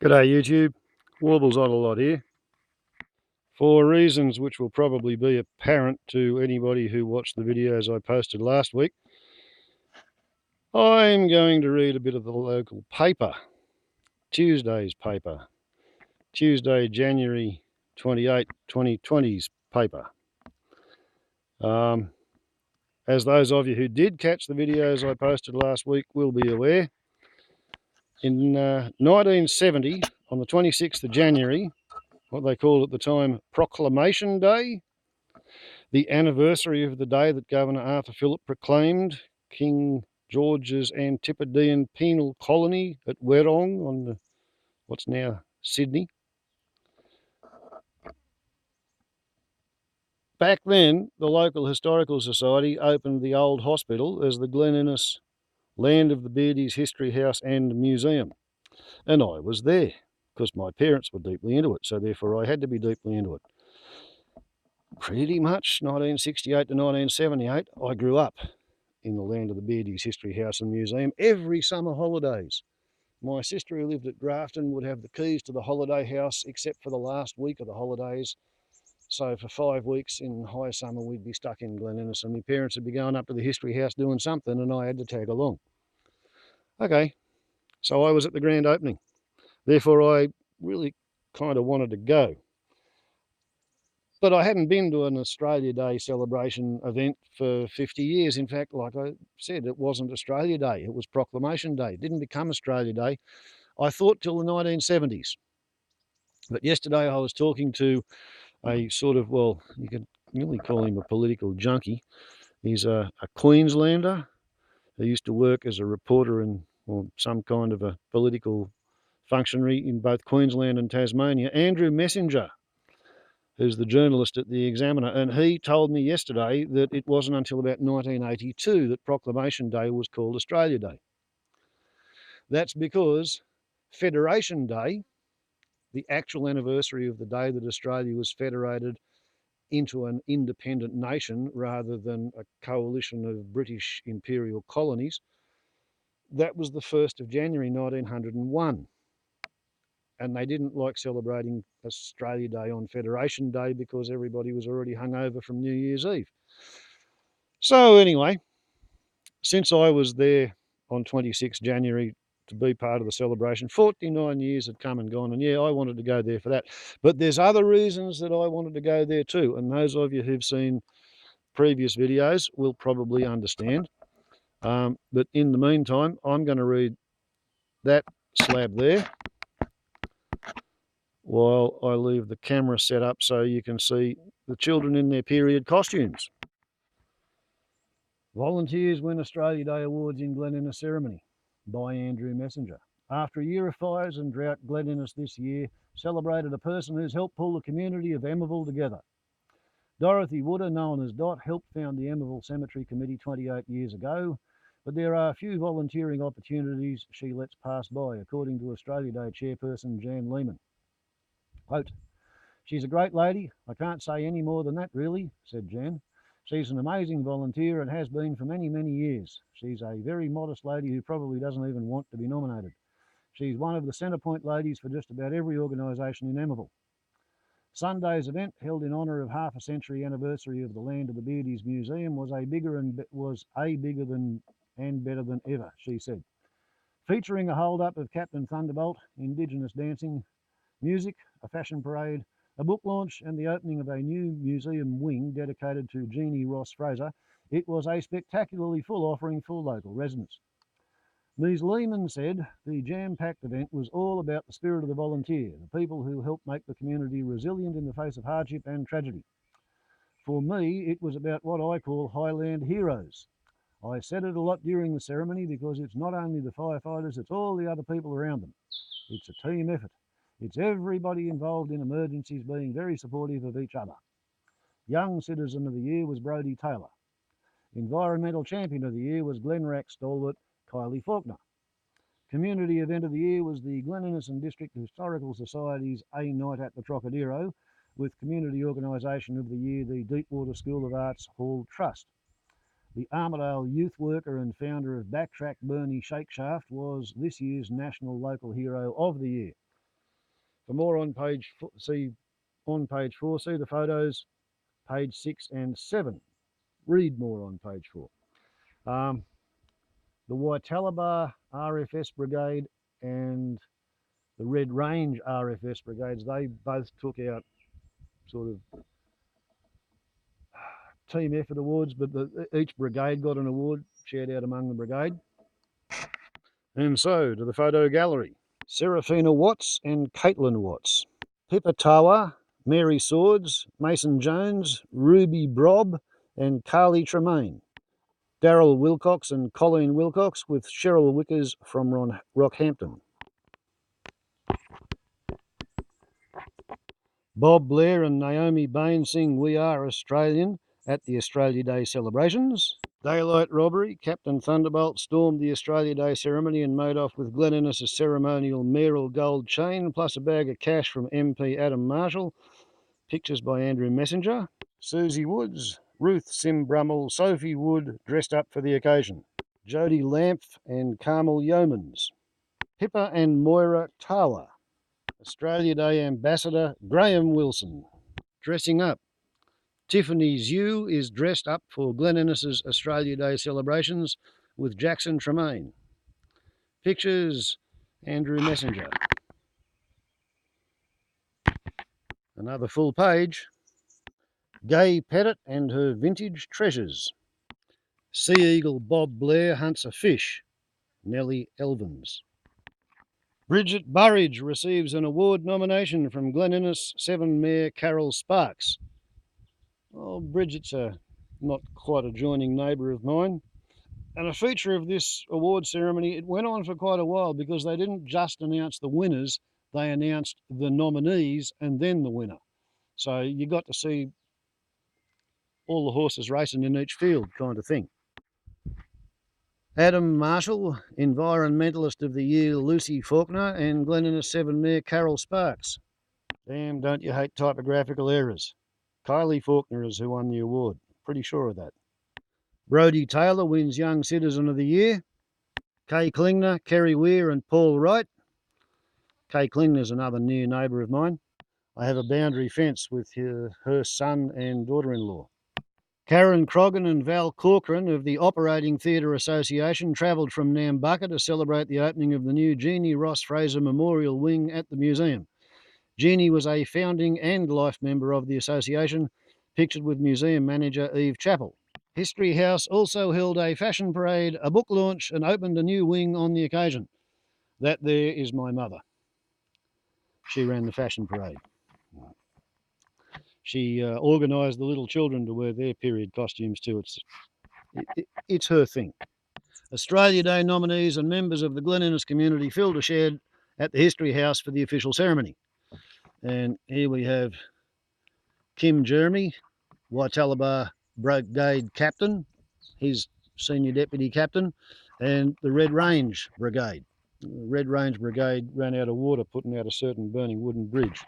G'day YouTube, Warbles on a lot here. For reasons which will probably be apparent to anybody who watched the videos I posted last week, I'm going to read a bit of the local paper, Tuesday's paper, Tuesday, January 28, 2020's paper. As those of you who did catch the videos I posted last week will be aware, in 1970, on the 26th of January, what they called at the time Proclamation Day, the anniversary of the day that Governor Arthur Phillip proclaimed King George's Antipodean penal colony at Werrong on what's now Sydney. Back then, the local historical society opened the old hospital as the Glen Land of the Beardies History House and Museum. And I was there because my parents were deeply into it, so therefore I had to be deeply into it. Pretty much 1968 to 1978, I grew up in the Land of the Beardies History House and Museum every summer holidays. My sister, who lived at Grafton, would have the keys to the holiday house except for the last week of the holidays. So for 5 weeks in high summer, we'd be stuck in Glen, and my parents would be going up to the history house doing something, and I had to tag along. Okay, so I was at the grand opening. Therefore, I really kind of wanted to go. But I hadn't been to an Australia Day celebration event for 50 years. In fact, like I said, it wasn't Australia Day. It was Proclamation Day. It didn't become Australia Day, I thought, till the 1970s. But yesterday I was talking to a sort of, well, you could really call him a political junkie. He's a Queenslander who used to work as a reporter or some kind of a political functionary in both Queensland and Tasmania, Andrew Messenger, who's the journalist at the Examiner, and he told me yesterday that it wasn't until about 1982 that Proclamation Day was called Australia Day. That's because Federation Day, the actual anniversary of the day that Australia was federated into an independent nation rather than a coalition of British imperial colonies, that was the 1st of January 1901. And they didn't like celebrating Australia Day on Federation Day because everybody was already hungover from New Year's Eve. So anyway, since I was there on 26 January to be part of the celebration, 49 years had come and gone, and yeah, I wanted to go there for that. But there's other reasons that I wanted to go there too, and those of you who've seen previous videos will probably understand. But in the meantime, I'm going to read that slab there while I leave the camera set up so you can see the children in their period costumes. Volunteers win Australia Day Awards in Glen Innes ceremony by Andrew Messenger. After a year of fires and drought, Glen Innes this year celebrated a person who's helped pull the community of Emmaville together. Dorothy Wooder, known as Dot, helped found the Emmaville Cemetery Committee 28 years ago, but there are a few volunteering opportunities she lets pass by, according to Australia Day chairperson Jan Lehman. Quote, "She's a great lady. I can't say any more than that, really," said Jan. "She's an amazing volunteer and has been for many, many years. She's a very modest lady who probably doesn't even want to be nominated. She's one of the centre point ladies for just about every organisation in Emmaville." Sunday's event, held in honour of half a century anniversary of the Land of the Beardies Museum, was a bigger than and better than ever, she said. Featuring a hold-up of Captain Thunderbolt, Indigenous dancing, music, a fashion parade, a book launch and the opening of a new museum wing dedicated to Jeannie Ross Fraser, it was a spectacularly full offering for local residents. Ms. Lehman said the jam-packed event was all about the spirit of the volunteer, the people who help make the community resilient in the face of hardship and tragedy. For me, it was about what I call Highland heroes. I said it a lot during the ceremony because it's not only the firefighters, it's all the other people around them. It's a team effort. It's everybody involved in emergencies being very supportive of each other. Young Citizen of the Year was Brodie Taylor. Environmental Champion of the Year was Glenrack stalwart Kylie Faulkner. Community Event of the Year was the Glen Innes District Historical Society's A Night at the Trocadero, with Community Organisation of the Year the Deepwater School of Arts Hall Trust. The Armidale youth worker and founder of Backtrack Bernie Shakeshaft was this year's National Local Hero of the Year. For more on page 4, see the photos, page 6 and 7. Read more on page 4. The Waitalaba RFS Brigade and the Red Range RFS Brigades, they both took out sort of team effort awards, but each brigade got an award shared out among the brigade. And so to the photo gallery. Serafina Watts and Caitlin Watts. Pippa Tawa, Mary Swords, Mason Jones, Ruby Brob and Carly Tremaine. Daryl Wilcox and Colleen Wilcox with Cheryl Wickers from Rockhampton. Bob Blair and Naomi Bain sing We Are Australian at the Australia Day celebrations. Daylight robbery. Captain Thunderbolt stormed the Australia Day ceremony and made off with Glen Innes' ceremonial mayoral gold chain plus a bag of cash from MP Adam Marshall. Pictures by Andrew Messenger. Susie Woods, Ruth Sim Brummel, Sophie Wood dressed up for the occasion. Jodie Lampf and Carmel Yeomans. Pippa and Moira Tawa. Australia Day Ambassador Graham Wilson. Dressing up. Tiffany Zhu is dressed up for Glen Innes' Australia Day celebrations with Jackson Tremaine. Pictures, Andrew Messenger. Another full page. Gay Pettit and her vintage treasures. Sea Eagle Bob Blair hunts a fish. Nellie Elvins. Bridget Burridge receives an award nomination from Glen Innes 7 Mayor Carol Sparks. Oh, Bridget's not quite a joining neighbour of mine. And a feature of this award ceremony, it went on for quite a while because they didn't just announce the winners, they announced the nominees and then the winner. So you got to see all the horses racing in each field kind of thing. Adam Marshall, Environmentalist of the Year Lucy Faulkner, and Glen Innes 7 Mayor Carol Sparks. Damn, don't you hate typographical errors. Kylie Faulkner is who won the award. Pretty sure of that. Brodie Taylor wins Young Citizen of the Year. Kay Klingner, Kerry Weir and Paul Wright. Kay Klingner's another near neighbour of mine. I have a boundary fence with her son and daughter-in-law. Karen Croggan and Val Corcoran of the Operating Theatre Association travelled from Nambucca to celebrate the opening of the new Jeannie Ross Fraser Memorial Wing at the museum. Jeannie was a founding and life member of the association, pictured with museum manager Eve Chappell. History House also held a fashion parade, a book launch and opened a new wing on the occasion. That there is my mother. She ran the fashion parade. She organised the little children to wear their period costumes too. It's her thing. Australia Day nominees and members of the Glen Innes community filled a shed at the History House for the official ceremony. And here we have Kim Jeremy, Waitalaba Brigade Captain, his Senior Deputy Captain, and the Red Range Brigade. The Red Range Brigade ran out of water putting out a certain burning wooden bridge.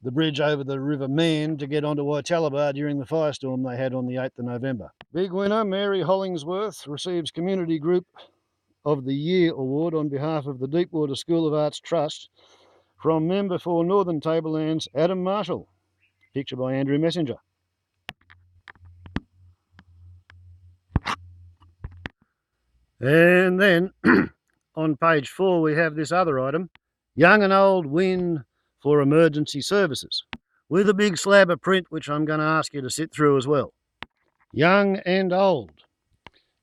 The bridge over the River Man to get onto Waitalaba during the firestorm they had on the 8th of November. Big winner, Mary Hollingsworth, receives Community Group of the Year Award on behalf of the Deepwater School of Arts Trust from member for Northern Tablelands, Adam Marshall. Picture by Andrew Messenger. And then on page 4 we have this other item, Young and Old win for emergency services, with a big slab of print which I'm going to ask you to sit through as well. Young and Old.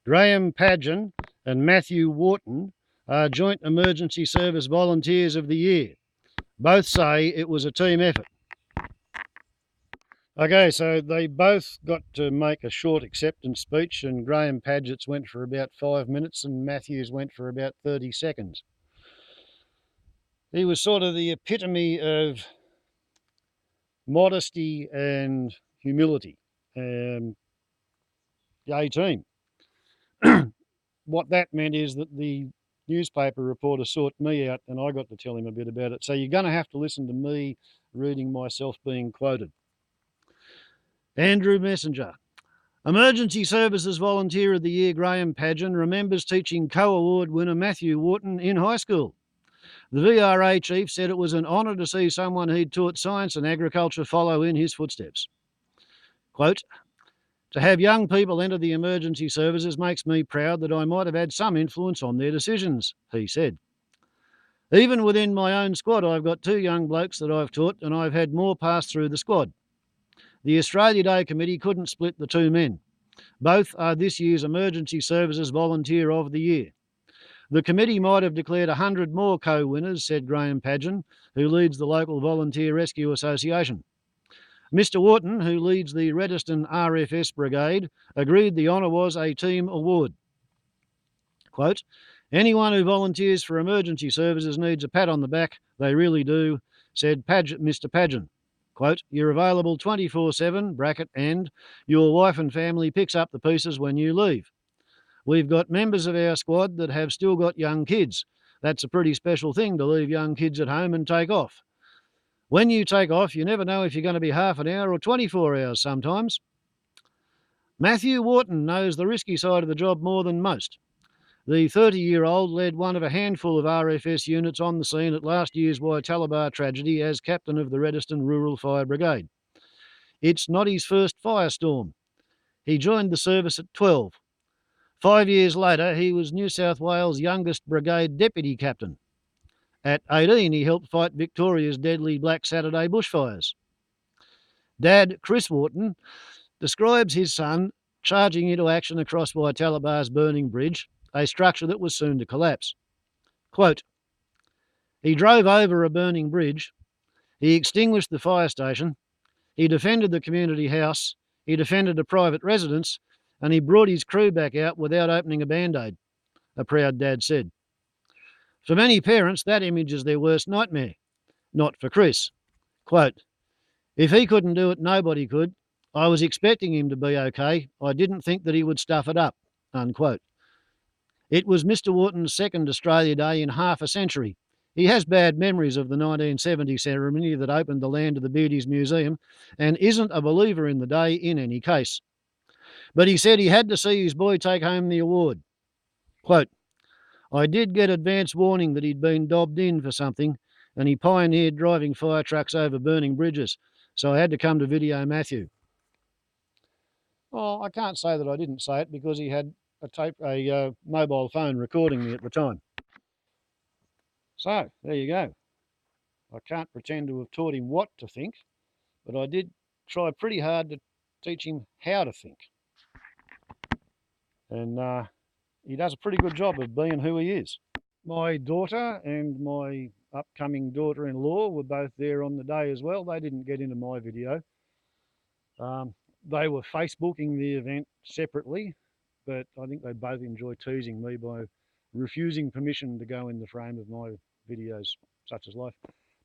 Graham Padgen and Matthew Wharton are Joint Emergency Service Volunteers of the Year. Both say it was a team effort. Okay, so they both got to make a short acceptance speech, and Graham Padgett's went for about 5 minutes and Matthew's went for about 30 seconds. He was sort of the epitome of modesty and humility. The A-team. What that meant is that the newspaper reporter sought me out and I got to tell him a bit about it. So you're going to have to listen to me reading myself being quoted. Andrew Messenger. Emergency Services Volunteer of the Year Graham Padgen remembers teaching co-award winner Matthew Wharton in high school. The VRA chief said it was an honour to see someone who'd taught science and agriculture follow in his footsteps. Quote, to have young people enter the emergency services makes me proud that I might have had some influence on their decisions, he said. Even within my own squad, I've got 2 young blokes that I've taught, and I've had more pass through the squad. The Australia Day Committee couldn't split the 2 men. Both are this year's Emergency Services Volunteer of the Year. The committee might have declared 100 more co-winners, said Graham Padgen, who leads the local Volunteer Rescue Association. Mr Wharton, who leads the Rediston RFS Brigade, agreed the honour was a team award. Quote, anyone who volunteers for emergency services needs a pat on the back, they really do, said Mr Padgen. Quote, you're available 24/7, bracket, and your wife and family picks up the pieces when you leave. We've got members of our squad that have still got young kids. That's a pretty special thing to leave young kids at home and take off. When you take off, you never know if you're going to be half an hour or 24 hours sometimes. Matthew Wharton knows the risky side of the job more than most. The 30-year-old led one of a handful of RFS units on the scene at last year's Waitalabar tragedy as captain of the Rediston Rural Fire Brigade. It's not his first firestorm. He joined the service at 12. 5 years later, he was New South Wales' youngest brigade deputy captain. At 18, he helped fight Victoria's deadly Black Saturday bushfires. Dad, Chris Wharton, describes his son charging into action across Waitalabar's burning bridge, a structure that was soon to collapse. Quote, he drove over a burning bridge, he extinguished the fire station, he defended the community house, he defended a private residence, and he brought his crew back out without opening a band-aid, a proud dad said. For many parents, that image is their worst nightmare. Not for Chris. Quote, if he couldn't do it, nobody could. I was expecting him to be okay. I didn't think that he would stuff it up, unquote. It was Mr Wharton's second Australia Day in half a century. He has bad memories of the 1970 ceremony that opened the land of the Beardies Museum and isn't a believer in the day in any case. But he said he had to see his boy take home the award. Quote, I did get advance warning that he'd been dobbed in for something, and he pioneered driving fire trucks over burning bridges, so I had to come to video Matthew. Well, I can't say that I didn't say it because he had a mobile phone recording me at the time. So, there you go. I can't pretend to have taught him what to think, but I did try pretty hard to teach him how to think. And he does a pretty good job of being who he is. My daughter and my upcoming daughter-in-law were both there on the day as well. They didn't get into my video. They were Facebooking the event separately, but I think they both enjoy teasing me by refusing permission to go in the frame of my videos, such as life.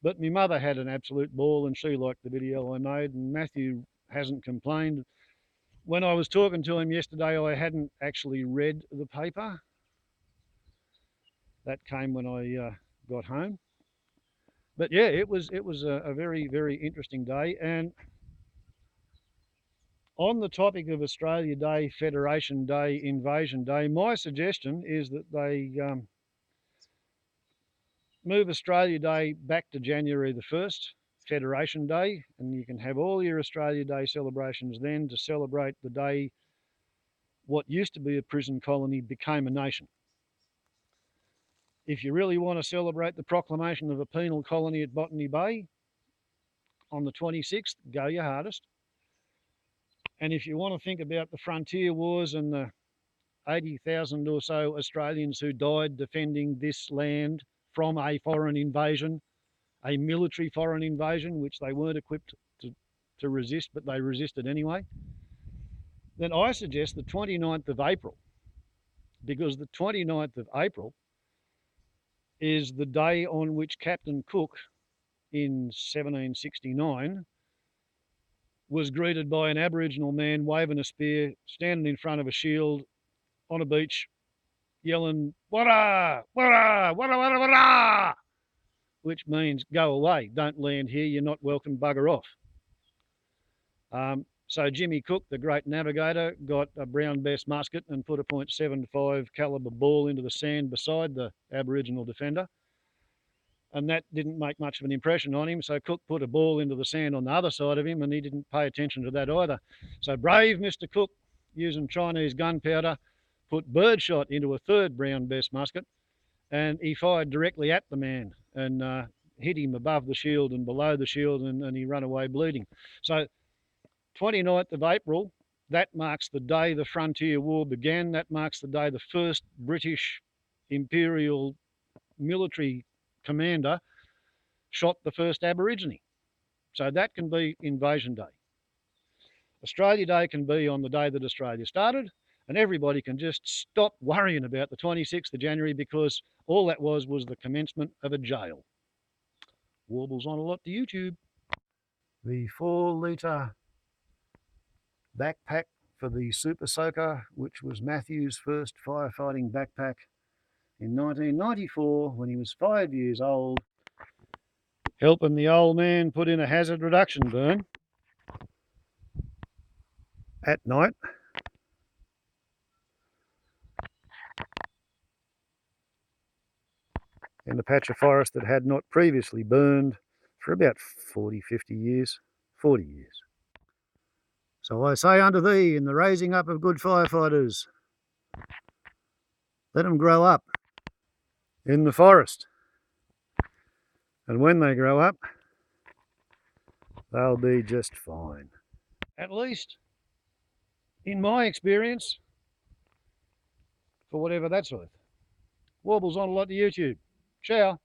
But my mother had an absolute ball and she liked the video I made, and Matthew hasn't complained. When I was talking to him yesterday, I hadn't actually read the paper. That came when I got home. But yeah, it was a very, very interesting day. And on the topic of Australia Day, Federation Day, Invasion Day, my suggestion is that they move Australia Day back to January the 1st, Federation Day, and you can have all your Australia Day celebrations then to celebrate the day what used to be a prison colony became a nation. If you really want to celebrate the proclamation of a penal colony at Botany Bay on the 26th, go your hardest. And if you want to think about the frontier wars and the 80,000 or so Australians who died defending this land from a foreign invasion, a military foreign invasion, which they weren't equipped to resist, but they resisted anyway, then I suggest the 29th of April, because the 29th of April is the day on which Captain Cook in 1769 was greeted by an Aboriginal man waving a spear, standing in front of a shield on a beach, yelling, "Wara, wara, wara, wara, wara," which means go away, don't land here, you're not welcome, bugger off. So Jimmy Cook, the great navigator, got a Brown Bess musket and put a .75 calibre ball into the sand beside the Aboriginal defender. and that didn't make much of an impression on him. So Cook put a ball into the sand on the other side of him, and he didn't pay attention to that either. So brave Mr. Cook, using Chinese gunpowder, put birdshot into a third Brown Bess musket, and he fired directly at the man and hit him above the shield and below the shield, and he ran away bleeding. So 29th of April, that marks the day the Frontier War began. That marks the day the first British Imperial military commander shot the first Aborigine. So that can be Invasion Day. Australia Day can be on the day that Australia started, and everybody can just stop worrying about the 26th of January, because all that was the commencement of a jail. Warbles on a lot to YouTube. The 4-litre backpack for the Super Soaker, which was Matthew's first firefighting backpack in 1994 when he was 5 years old, helping the old man put in a hazard reduction burn at night. In a patch of forest that had not previously burned for about 40, 50 years, 40 years. So I say unto thee, in the raising up of good firefighters, let them grow up in the forest. And when they grow up, they'll be just fine. At least, in my experience, for whatever that's worth. Warbles on a lot to YouTube. Ciao.